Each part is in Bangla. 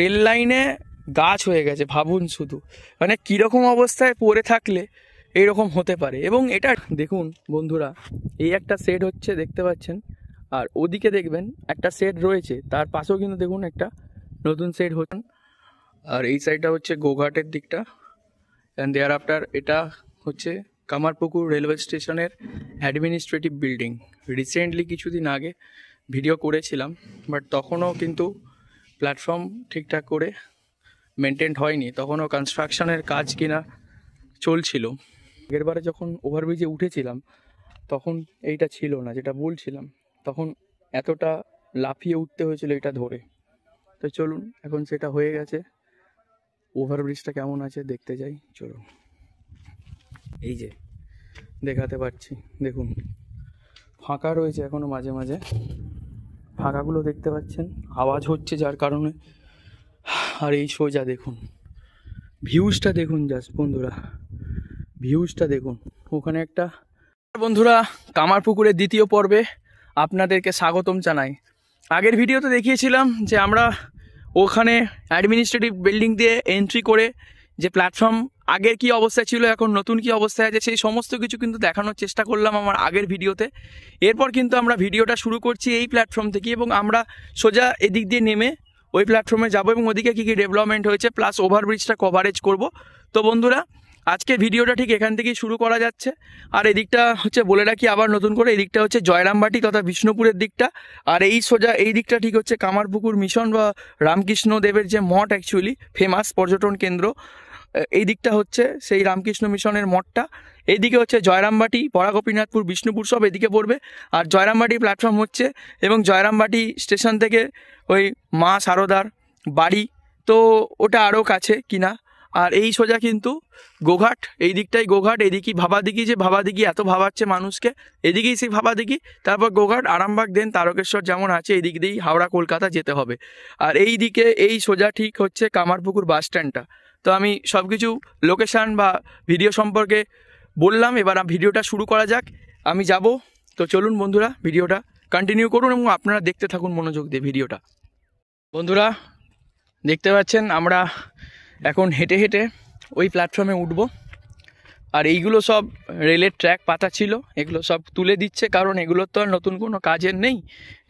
রেল লাইনে গাছ হয়ে গেছে। ভাবুন শুধু, মানে কীরকম অবস্থায় পড়ে থাকলে এইরকম হতে পারে। এবং এটা দেখুন বন্ধুরা, এই একটা শেড হচ্ছে দেখতে পাচ্ছেন, আর ওদিকে দেখবেন একটা শেড রয়েছে, তার পাশেও কিন্তু দেখুন একটা নতুন শেড হচ্ছে। আর এই সাইডটা হচ্ছে গোঘাটের দিকটা, অ্যান্ড দেয়ার আফটার এটা হচ্ছে কামারপুকুর রেলওয়ে স্টেশনের অ্যাডমিনিস্ট্রেটিভ বিল্ডিং। রিসেন্টলি কিছুদিন আগে ভিডিও করেছিলাম, বাট তখনও কিন্তু প্ল্যাটফর্ম ঠিকঠাক করে মেনটেন হয়নি, তখনও কনস্ট্রাকশনের কাজ কিনা চলছিল। আগেরবারে যখন ওভারব্রিজে উঠেছিলাম তখন এইটা ছিল না, যেটা বলছিলাম, তখন এতটা লাফিয়ে উঠতে হয়েছিল এটা ধরে। তো চলুন, এখন সেটা হয়ে গেছে। ওভারব্রিজটা কেমন আছে দেখতে যাই, চলুন। এই যে দেখাতে পারছি, দেখুন ফাঁকা রয়েছে এখনো, মাঝে মাঝে ফাঁকাগুলো দেখতে পাচ্ছেন, আওয়াজ হচ্ছে যার কারণে। আর এই সোজা দেখুন ভিউজটা, দেখুন জাস্ট বন্ধুরা, ভিউজটা দেখুন। ওখানে একটা বন্ধুরা, কামারপুকুরের দ্বিতীয় পর্বে আপনাদেরকে স্বাগতম জানাই। আগের ভিডিওতে দেখিয়েছিলাম যে আমরা ওখানে অ্যাডমিনিস্ট্রেটিভ বিল্ডিং দিয়ে এন্ট্রি করে যে প্ল্যাটফর্ম আগের কি অবস্থায় ছিল, এখন নতুন কি অবস্থায় আছে, সেই সমস্ত কিছু কিন্তু দেখানোর চেষ্টা করলাম আমার আগের ভিডিওতে। এরপর কিন্তু আমরা ভিডিওটা শুরু করছি এই প্ল্যাটফর্ম থেকে, এবং আমরা সোজা এদিক দিয়ে নেমে ওই প্ল্যাটফর্মে যাবো এবং ওদিকে কী কী ডেভেলপমেন্ট হয়েছে প্লাস ওভারব্রিজটা কভারেজ করব। তো বন্ধুরা, আজকে ভিডিওটা ঠিক এখান থেকেই শুরু করা যাচ্ছে। আর এদিকটা হচ্ছে বলে রাখি আবার নতুন করে, এদিকটা হচ্ছে জয়রামবাটি তথা বিষ্ণুপুরের দিকটা, আর এই সোজা এই দিকটা ঠিক হচ্ছে কামারপুকুর মিশন বা রামকৃষ্ণ দেবের যে মঠ, অ্যাকচুয়ালি ফেমাস পর্যটন কেন্দ্র, এই দিকটা হচ্ছে সেই রামকৃষ্ণ মিশনের মঠটা। এইদিকে হচ্ছে জয়রামবাটি, বড়াগোপীনাথপুর, বিষ্ণুপুর সব এদিকে পড়বে। আর জয়রামবাটি প্ল্যাটফর্ম হচ্ছে, এবং জয়রামবাটি স্টেশন থেকে ওই মা সারদার বাড়ি, তো ওটা আরও কাছে কিনা। আর এই সোজা কিন্তু গোঘাট, এই দিকটাই গোঘাট, এদিকেই ভাবাদিঘি, যে ভাবাদিঘি এত ভাবাচ্ছে মানুষকে, এদিকেই সেই ভাবাদিঘি, তারপর গোঘাট, আরামবাগ, দেন তারকেশ্বর যেমন আছে, এদিক দিয়েই হাওড়া কলকাতা যেতে হবে। আর এই দিকে এই সোজা ঠিক হচ্ছে কামারপুকুর বাস স্ট্যান্ডটা। তো আমি সব কিছু লোকেশান বা ভিডিও সম্পর্কে বললাম, এবার ভিডিওটা শুরু করা যাক। আমি যাব, তো চলুন বন্ধুরা ভিডিওটা কন্টিনিউ করুন এবং আপনারা দেখতে থাকুন মনোযোগ দিয়ে ভিডিওটা। বন্ধুরা দেখতে পাচ্ছেন আমরা এখন হেঁটে হেঁটে ওই প্ল্যাটফর্মে উঠব। আর এইগুলো সব রেলের ট্র্যাক পাতা ছিল, এগুলো সব তুলে দিচ্ছে, কারণ এগুলোর তো আর নতুন কোনো কাজের নেই।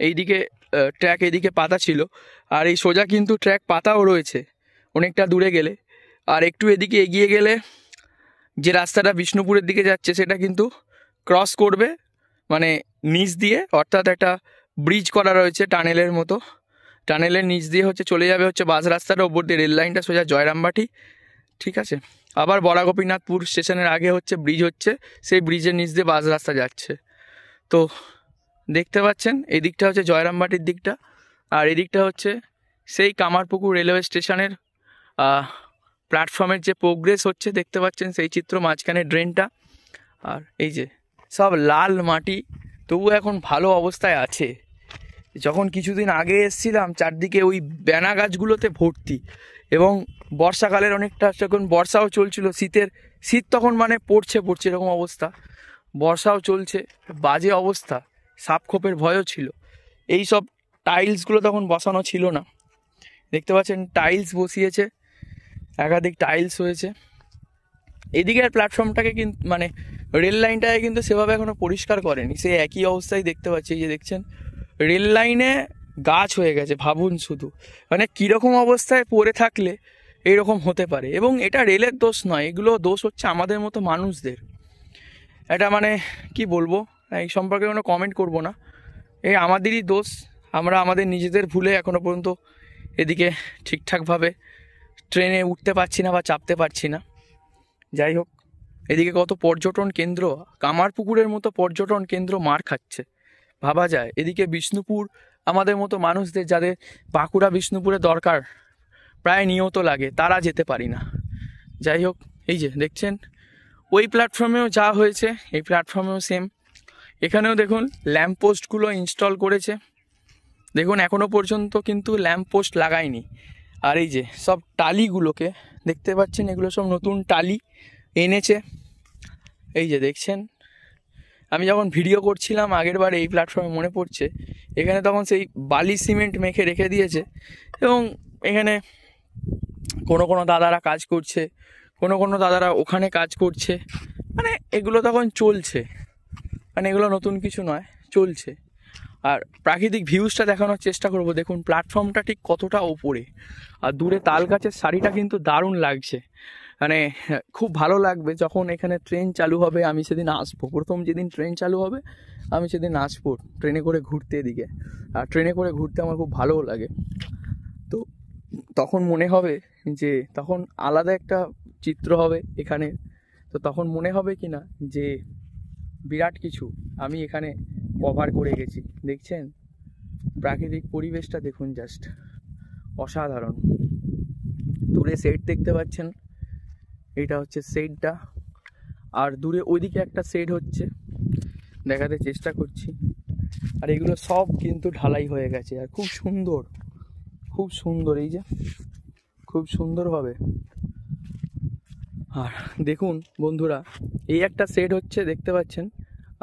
এইদিকে ট্র্যাক এদিকে পাতা ছিল, আর এই সোজা কিন্তু ট্র্যাক পাতাও রয়েছে অনেকটা দূরে গেলে। আর একটু এদিকে এগিয়ে গেলে যে রাস্তাটা বিষ্ণুপুরের দিকে যাচ্ছে সেটা কিন্তু ক্রস করবে, মানে নিচ দিয়ে, অর্থাৎ একটা ব্রিজ করা রয়েছে টানেলের মতো, টানেলের নিচ দিয়ে হচ্ছে চলে যাবে হচ্ছে বাস রাস্তাটা, ওপর দিয়ে রেল লাইনটা সোজা জয়রামবাটি, ঠিক আছে। আবার বড়াগোপীনাথপুর স্টেশনের আগে হচ্ছে ব্রিজ হচ্ছে, সেই ব্রিজের নিচ দিয়ে বাস রাস্তা যাচ্ছে। তো দেখতে পাচ্ছেন এই দিকটা হচ্ছে জয়রামবাটির দিকটা, আর এদিকটা হচ্ছে সেই কামারপুকুর রেলওয়ে স্টেশনের প্ল্যাটফর্মের যে প্রোগ্রেস হচ্ছে দেখতে পাচ্ছেন সেই চিত্র, মাঝখানে ড্রেনটা। আর এই যে সব লাল মাটি, তবু এখন ভালো অবস্থায় আছে। যখন কিছুদিন আগে এসেছিলাম চারদিকে ওই ব্যানা গাছগুলোতে ভর্তি, এবং বর্ষাকালের অনেকটা, যখন বর্ষাও চলছিল, শীত তখন মানে পড়ছে এরকম অবস্থা, বর্ষাও চলছে, বাজে অবস্থা, সাপখোপের ভয়ও ছিল। এই সব টাইলসগুলো তখন বসানো ছিল না, দেখতে পাচ্ছেন টাইলস বসিয়েছে, একাধিক টাইলস হয়েছে। এদিকের প্ল্যাটফর্মটাকে কিন্তু মানে রেল লাইনটাকে কিন্তু সেভাবে এখনও পরিষ্কার করেনি, সেই একই অবস্থায় দেখতে পাচ্ছি। এই যে দেখছেন রেল লাইনে গাছ হয়ে গেছে। ভাবুন শুধু, মানে কীরকম অবস্থায় পড়ে থাকলে এইরকম হতে পারে। এবং এটা রেলের দোষ নয়, এগুলো দোষ হচ্ছে আমাদের মতো মানুষদের। এটা মানে কি বলবো, এই সম্পর্কে কোনো কমেন্ট করব না, এই আমাদেরই দোষ। আমরা আমাদের নিজেদের ভুলে এখনও পর্যন্ত এদিকে ঠিকঠাকভাবে ট্রেনে উঠতে পারছি না বা চাপতে পারছি না। যাই হোক, এদিকে কত পর্যটন কেন্দ্র, কামারপুকুরের মতো পর্যটন কেন্দ্র মার খাচ্ছে, ভাবা যায়। এদিকে বিষ্ণুপুর, আমাদের মতো মানুষদের যাদের বাঁকুড়া বিষ্ণুপুরে দরকার প্রায় নিয়ত লাগে, তারা যেতে পারি না। যাই হোক, এই যে দেখছেন ওই প্ল্যাটফর্মেও যা হয়েছে এই প্ল্যাটফর্মেও সেম। এখানেও দেখুন ল্যাম্পপোস্টগুলো ইনস্টল করেছে, দেখুন এখনও পর্যন্ত কিন্তু ল্যাম্পপোস্ট লাগায়নি। আর এই যে সব টালিগুলোকে দেখতে পাচ্ছেন, এগুলো সব নতুন টালি এনেছে। এই যে দেখছেন, আমি যখন ভিডিও করছিলাম আগের বার এই প্ল্যাটফর্মে, মনে পড়ছে এখানে তখন সেই বালি সিমেন্ট মেখে রেখে দিয়েছে, এবং এখানে কোনো কোনো দাদারা কাজ করছে, কোনো কোনো দাদারা ওখানে কাজ করছে, মানে এগুলো তখন চলছে, মানে এগুলো নতুন কিছু নয়, চলছে। আর প্রাকৃতিক ভিউজটা দেখানোর চেষ্টা করব। দেখুন প্ল্যাটফর্মটা ঠিক কতটা ওপরে, আর দূরে তাল গাছের সারিটা কিন্তু দারুণ লাগছে, মানে খুব ভালো লাগবে যখন এখানে ট্রেন চালু হবে। আমি সেদিন আসবো, প্রথম যেদিন ট্রেন চালু হবে আমি সেদিন আসবো ট্রেনে করে ঘুরতে এদিকে। আর ট্রেনে করে ঘুরতে আমার খুব ভালোও লাগে। তো তখন মনে হবে যে তখন আলাদা একটা চিত্র হবে এখানে। তো তখন মনে হবে কি না যে বিরাট কিছু আমি এখানে কভার করে গেছি। দেখছেন প্রাকৃতিক পরিবেশটা, দেখুন জাস্ট অসাধারণ। দূরে সেট দেখতে পাচ্ছেন, এটা হচ্ছে সেটটা, আর দূরে ওইদিকে একটা সেট হচ্ছে, দেখাতে চেষ্টা করছি। আর এগুলো সব কিন্তু ঢালাই হয়ে গেছে, আর খুব সুন্দর, খুব সুন্দর, এই যে খুব সুন্দরভাবে। আর দেখুন বন্ধুরা, এই একটা সেট হচ্ছে দেখতে পাচ্ছেন,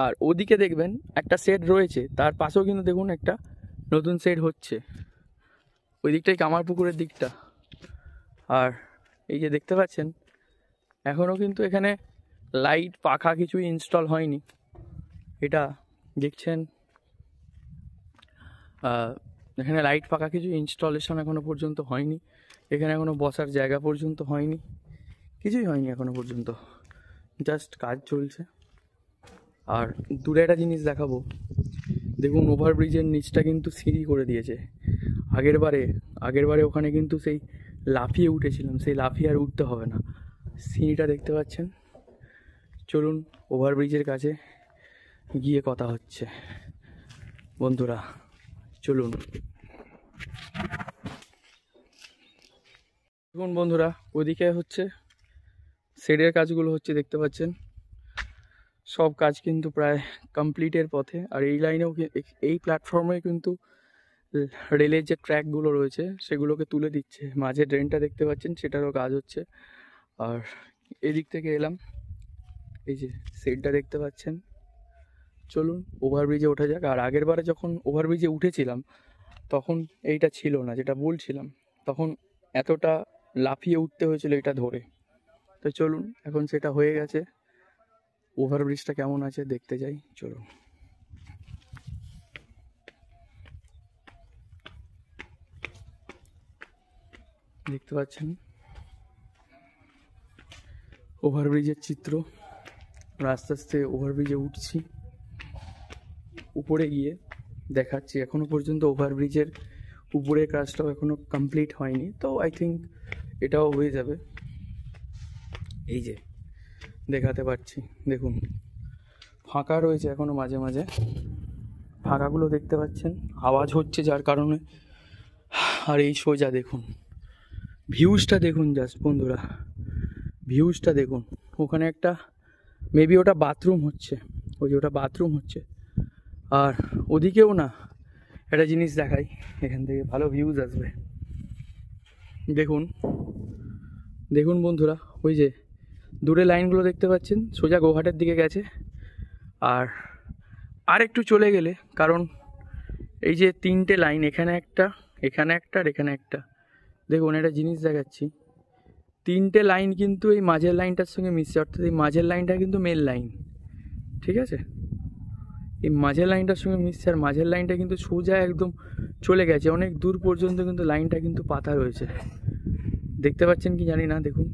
আর ওদিকে দেখবেন একটা সেট রয়েছে, তার পাশেও কিন্তু দেখুন একটা নতুন সেট হচ্ছে, ওই দিকটাই কামারপুকুরের দিকটা। আর এই যে দেখতে পাচ্ছেন এখনও কিন্তু এখানে লাইট পাখা কিছুই ইনস্টল হয়নি। এটা দেখছেন এখানে লাইট পাখা কিছু ইনস্টলেশন এখনো পর্যন্ত হয়নি, এখানে এখনো বসার জায়গা পর্যন্ত হয়নি, কিছুই হয়নি এখনো পর্যন্ত, জাস্ট কাজ চলছে। আর দূরে একটা জিনিস দেখাবো, দেখুন ওভারব্রিজের নিচটা কিন্তু সিঁড়ি করে দিয়েছে। আগের বারে ওখানে কিন্তু সেই লাফিয়ে উঠেছিলাম, সেই লাফিয়ে আর উঠতে হবে না। সিঁড়িটা দেখতে পাচ্ছেন। চলুন ওভারব্রিজের কাছে গিয়ে কথা হচ্ছে বন্ধুরা, চলুন। দেখুন বন্ধুরা, ওইদিকে হচ্ছে শেডের কাজগুলো হচ্ছে, দেখতে পাচ্ছেন সব কাজ কিন্তু প্রায় কমপ্লিটের পথে। আর এই লাইনেও এই প্ল্যাটফর্মে কিন্তু রেলের যে ট্র্যাকগুলো রয়েছে সেগুলোকে তুলে দিচ্ছে। মাঝে ড্রেনটা দেখতে পাচ্ছেন, সেটারও কাজ হচ্ছে। আর এদিক থেকে এলাম, এই যে শেডটা দেখতে পাচ্ছেন। চলুন ওভারব্রিজে ওঠা যাক। আর আগের বারে যখন ওভারব্রিজে উঠেছিলাম তখন এইটা ছিল না, যেটা বলছিলাম, তখন এতটা লাফিয়ে উঠতে হয়েছিল এটা ধরে। তো চলুন এখন সেটা হয়ে গেছে, ওভারব্রিজটা কেমন আছে দেখতে যাই, চলুন। দেখতে পাচ্ছেন ওভারব্রিজের চিত্র, আস্তে আস্তে ওভারব্রিজে উঠছি, উপরে গিয়ে দেখাচ্ছি। এখনো পর্যন্ত ওভারব্রিজের উপরের কাজটাও এখনো কমপ্লিট হয়নি, তো আই থিঙ্ক এটাও হয়ে যাবে। এই যে দেখাতে পারছি, দেখুন ফাঁকা রয়েছে এখনো, মাঝে মাঝে ফাঁকাগুলো দেখতে পাচ্ছেন, আওয়াজ হচ্ছে যার কারণে। আর এই সোজা দেখুন ভিউজটা, দেখুন জাস্ট বন্ধুরা ভিউজটা দেখুন। ওখানে একটা মেবি ওটা বাথরুম হচ্ছে, ওই যে ওটা বাথরুম হচ্ছে। আর ওদিকেও না একটা জিনিস দেখাই, এখান থেকে ভালো ভিউজ আসবে। দেখুন দেখুন বন্ধুরা, ওই যে দূরে লাইনগুলো দেখতে পাচ্ছেন, সোজা গোঘাটের দিকে গেছে। আর একটু চলে গেলে, কারণ এই যে তিনটে লাইন, এখানে একটা, এখানে একটা, আর এখানে একটা, দেখুন একটা জিনিস দেখাচ্ছি, তিনটে লাইন কিন্তু এই মাঝের লাইনটার সঙ্গে মিশছে, অর্থাৎ এই মাঝের লাইনটা কিন্তু মেন লাইন, ঠিক আছে, এই মাঝের লাইনটার সঙ্গে মিশছে। আর মাঝের লাইনটা কিন্তু সোজা একদম চলে গেছে, অনেক দূর পর্যন্ত কিন্তু লাইনটা কিন্তু পাতা রয়েছে, দেখতে পাচ্ছেন কি জানি না, দেখুন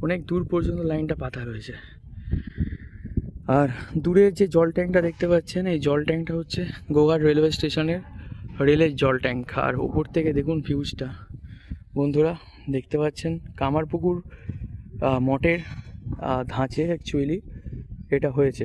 অনেক দূর পর্যন্ত লাইনটা পাতা রয়েছে। আর দূরের যে জল ট্যাঙ্কটা দেখতে পাচ্ছেন, এই জল ট্যাঙ্কটা হচ্ছে গোঘাট রেলওয়ে স্টেশনের রেলের জল ট্যাঙ্ক। আর ওপর থেকে দেখুন ভিউজটা বন্ধুরা, দেখতে পাচ্ছেন কামারপুকুর মঠের ধাঁচে অ্যাকচুয়ালি এটা হয়েছে।